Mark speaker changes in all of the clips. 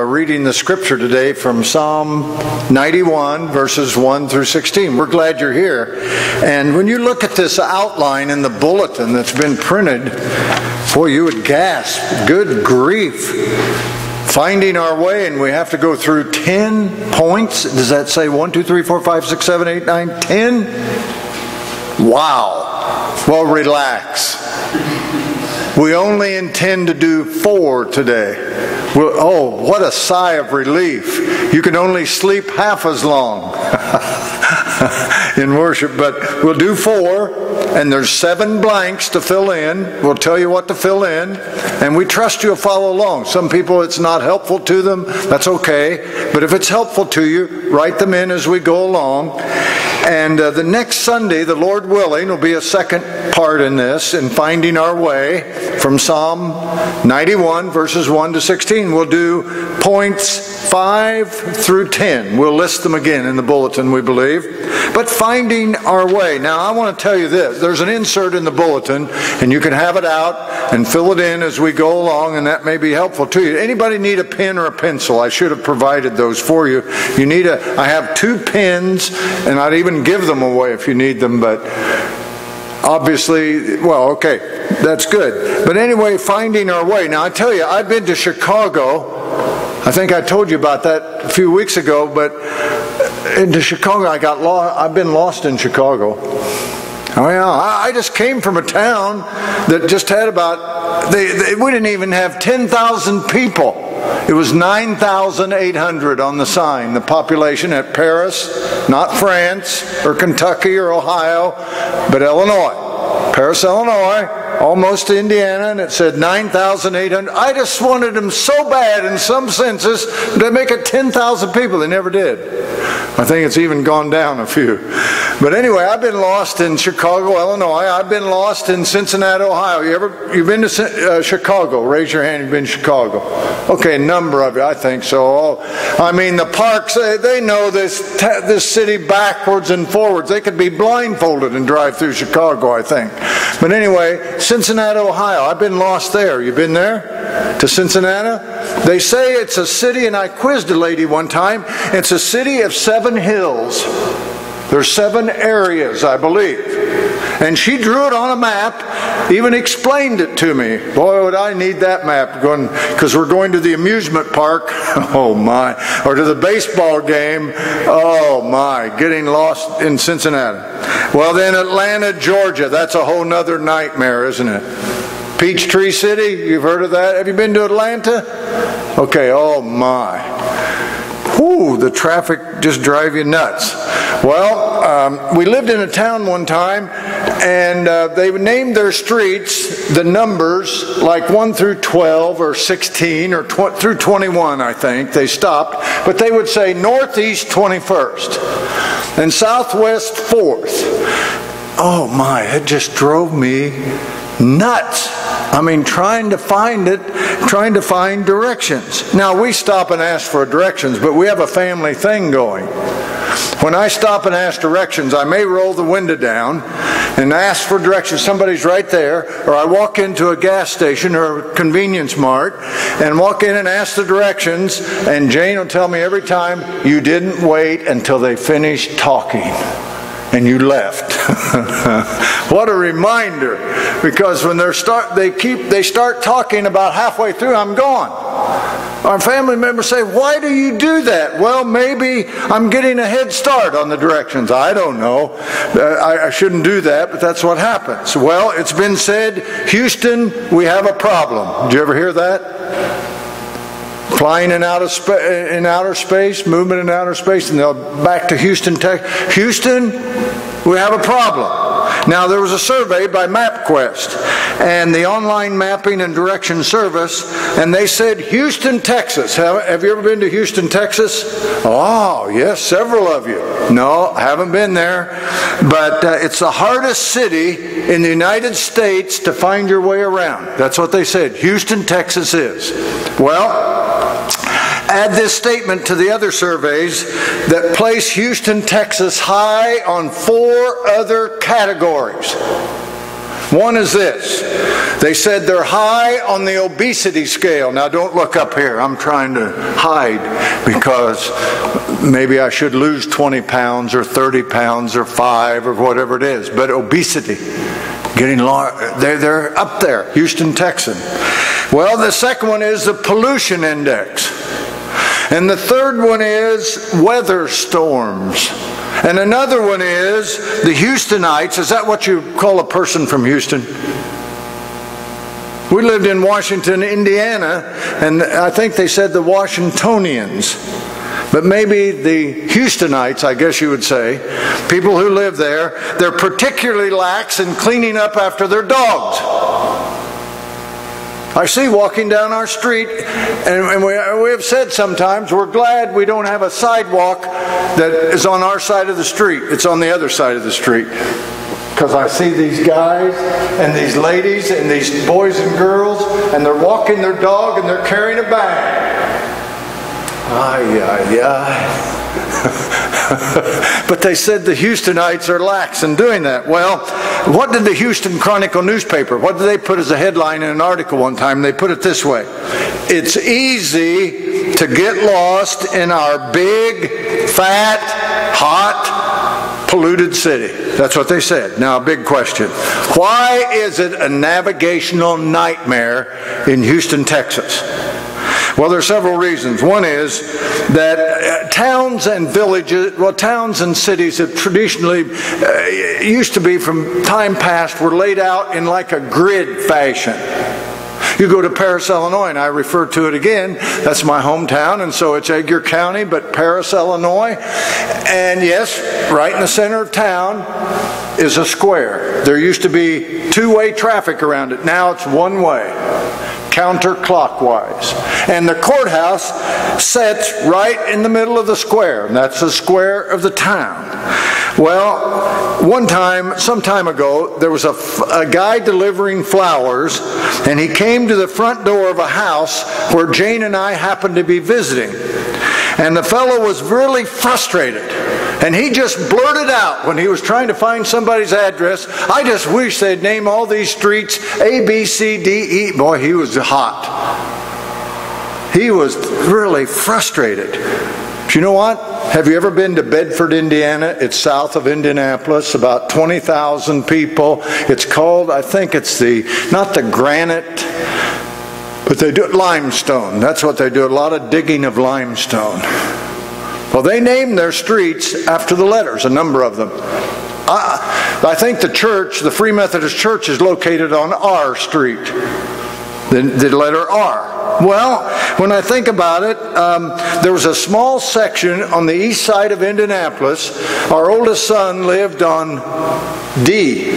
Speaker 1: reading the scripture today from Psalm 91, verses 1 through 16. We're glad you're here. And when you look at this outline in the bulletin that's been printed, boy, you would gasp. Good grief. Finding our way, and we have to go through 10 points. Does that say 1, 2, 3, 4, 5, 6, 7, 8, 9, 10? Wow. Well, relax. We only intend to do 4 today. Oh, what a sigh of relief. You can only sleep half as long in worship, but we'll do 4, and there's 7 blanks to fill in. We'll tell you what to fill in, and we trust you'll follow along. Some people, it's not helpful to them. That's okay, but if it's helpful to you, write them in as we go along. And the next Sunday, the Lord willing, will be a second part in this, in finding our way from Psalm 91, verses 1 to 16. We'll do points 5 through 10. We'll list them again in the bulletin, we believe. But finding our way. Now, I want to tell you this. There's an insert in the bulletin, and you can have it out and fill it in as we go along, and that may be helpful to you. Anybody need a pen or a pencil? I should have provided those for you. I have 2 pens, and I'd even give them away if you need them, but obviously, well, okay, that's good. But anyway, finding our way. Now, I tell you, I've been to Chicago. I think I told you about that a few weeks ago, but into Chicago, I got lost. I've been lost in Chicago. Oh yeah, I just came from a town that just had about, we didn't even have 10,000 people. It was 9,800 on the sign, the population at Paris, not France or Kentucky or Ohio, but Illinois. Paris, Illinois, almost to Indiana, and it said 9,800. I just wanted them so bad in some senses to make it 10,000 people. They never did. I think it's even gone down a few. But anyway, I've been lost in Chicago, Illinois. I've been lost in Cincinnati, Ohio. You've been to Chicago? Raise your hand. You've been to Chicago. Okay, a number of you, I think so. I mean, the parks, they know this city backwards and forwards. They could be blindfolded and drive through Chicago, I think. But anyway, Cincinnati, Ohio. I've been lost there. You been there? To Cincinnati? They say it's a city, and I quizzed a lady one time. It's a city of 7 hills. There's 7 areas, I believe. And she drew it on a map, even explained it to me. Boy, would I need that map, because we're going to the amusement park. Oh my. Or to the baseball game. Oh my. Getting lost in Cincinnati. Well then, Atlanta, Georgia. That's a whole nother nightmare, isn't it? Peachtree City, you've heard of that? Have you been to Atlanta? Okay, oh my. Whew, the traffic just drive you nuts. Well, we lived in a town one time, and they named their streets, the numbers, like 1 through 12 or 16 or through 21, I think. They stopped. But they would say Northeast 21st and Southwest 4th. Oh my, it just drove me nuts. I mean, trying to find directions. Now, we stop and ask for directions, but we have a family thing going. When I stop and ask directions, I may roll the window down and ask for directions. Somebody's right there. Or I walk into a gas station or a convenience mart and walk in and ask the directions, and Jane will tell me every time, you didn't wait until they finished talking. And you left. What a reminder! Because when they start talking about halfway through, I'm gone. Our family members say, "Why do you do that?" Well, maybe I'm getting a head start on the directions. I don't know. I shouldn't do that, but that's what happens. Well, it's been said, Houston, we have a problem. Did you ever hear that? Flying in outer space, movement in outer space, and they'll back to Houston, Texas. Houston, we have a problem. Now, there was a survey by MapQuest and the online mapping and direction service, and they said Houston, Texas. Have you ever been to Houston, Texas? Oh, yes, several of you. No, haven't been there. But it's the hardest city in the United States to find your way around. That's what they said. Houston, Texas is. Well, add this statement to the other surveys that place Houston, Texas high on 4 other categories. One is this. They said they're high on the obesity scale. Now don't look up here. I'm trying to hide because maybe I should lose 20 pounds or 30 pounds or 5 or whatever it is. But obesity, getting large, they're up there, Houston, Texas. Well, the second one is the pollution index. And the third one is weather storms. And another one is the Houstonites. Is that what you call a person from Houston? We lived in Washington, Indiana, and I think they said the Washingtonians. But maybe the Houstonites, I guess you would say, people who live there, they're particularly lax in cleaning up after their dogs. I see walking down our street, and we have said sometimes we're glad we don't have a sidewalk that is on our side of the street. It's on the other side of the street. Because I see these guys and these ladies and these boys and girls, and they're walking their dog and they're carrying a bag. Ay, ay, ay. But they said the Houstonites are lax in doing that. Well, what did the Houston Chronicle newspaper, what did they put as a headline in an article one time? They put it this way: it's easy to get lost in our big, fat, hot, polluted city. That's what they said. Now, a big question. Why is it a navigational nightmare in Houston, Texas? Well, there are several reasons. One is that towns and villages, well, towns and cities have traditionally, used to be from time past, were laid out in like a grid fashion. You go to Paris, Illinois, and I refer to it again. That's my hometown, and so it's Edgar County, but Paris, Illinois. And yes, right in the center of town is a square. There used to be two-way traffic around it. Now it's one-way, counterclockwise. And the courthouse sits right in the middle of the square, and that's the square of the town. Well, one time, some time ago, there was a guy delivering flowers, and he came to the front door of a house where Jane and I happened to be visiting. And the fellow was really frustrated. And he just blurted out when he was trying to find somebody's address, "I just wish they'd name all these streets A, B, C, D, E." Boy, he was hot. He was really frustrated. But you know what? Have you ever been to Bedford, Indiana? It's south of Indianapolis, about 20,000 people. It's called, I think it's not the granite, but they do it limestone. That's what they do, a lot of digging of limestone. Well, they named their streets after the letters, a number of them. I think the church, the Free Methodist Church, is located on R Street, the letter R. Well, when I think about it, there was a small section on the east side of Indianapolis. Our oldest son lived on D,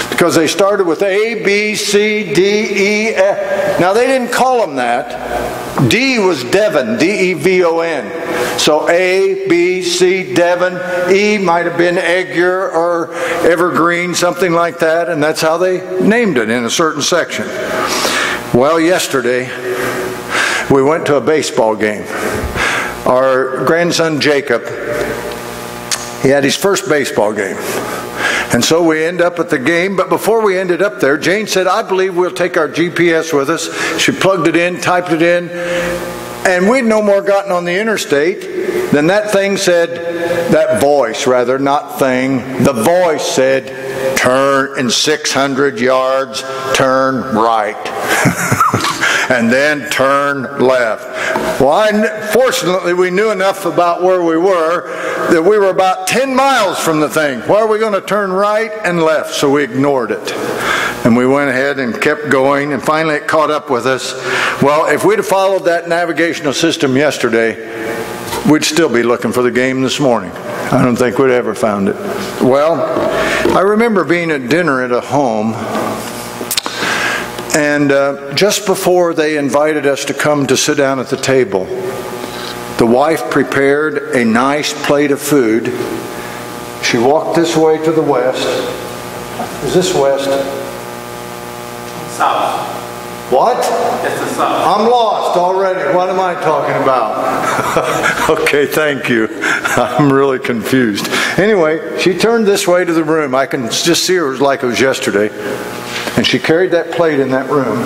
Speaker 1: because they started with A, B, C, D, E, F. Now, they didn't call them that. D was Devon, D-E-V-O-N. So A, B, C, Devon. E might have been Edgar or Evergreen, something like that, and that's how they named it in a certain section. Well, yesterday, we went to a baseball game. Our grandson Jacob, he had his first baseball game. And so we end up at the game, but before we ended up there, Jane said, "I believe we'll take our GPS with us." She plugged it in, typed it in, and we'd no more gotten on the interstate than that thing said, that voice rather, not thing, the voice said, "Turn in 600 yards, turn right." And then turn left. Well, fortunately, we knew enough about where we were that we were about 10 miles from the thing. Where are we going to turn right and left? So we ignored it. And we went ahead and kept going, and finally it caught up with us. Well, if we'd have followed that navigational system yesterday, we'd still be looking for the game this morning. I don't think we'd ever found it. Well, I remember being at dinner at a home, and just before they invited us to come to sit down at the table, the wife prepared a nice plate of food. She walked this way to the west. Is this west?
Speaker 2: South.
Speaker 1: What?
Speaker 2: It's the south.
Speaker 1: I'm lost already. What am I talking about? Okay, thank you. I'm really confused. Anyway, she turned this way to the room. I can just see her like it was yesterday. And she carried that plate in that room.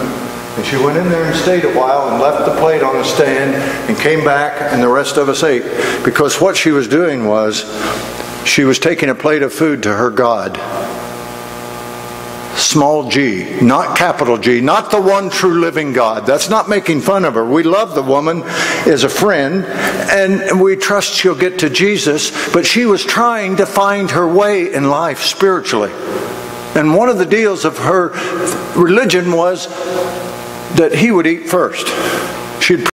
Speaker 1: And she went in there and stayed a while and left the plate on a stand and came back, and the rest of us ate. Because what she was doing was, she was taking a plate of food to her God. Small g, not capital G, not the one true living God. That's not making fun of her. We love the woman as a friend, and we trust she'll get to Jesus, but she was trying to find her way in life spiritually. And one of the deals of her religion was that he would eat first. She'd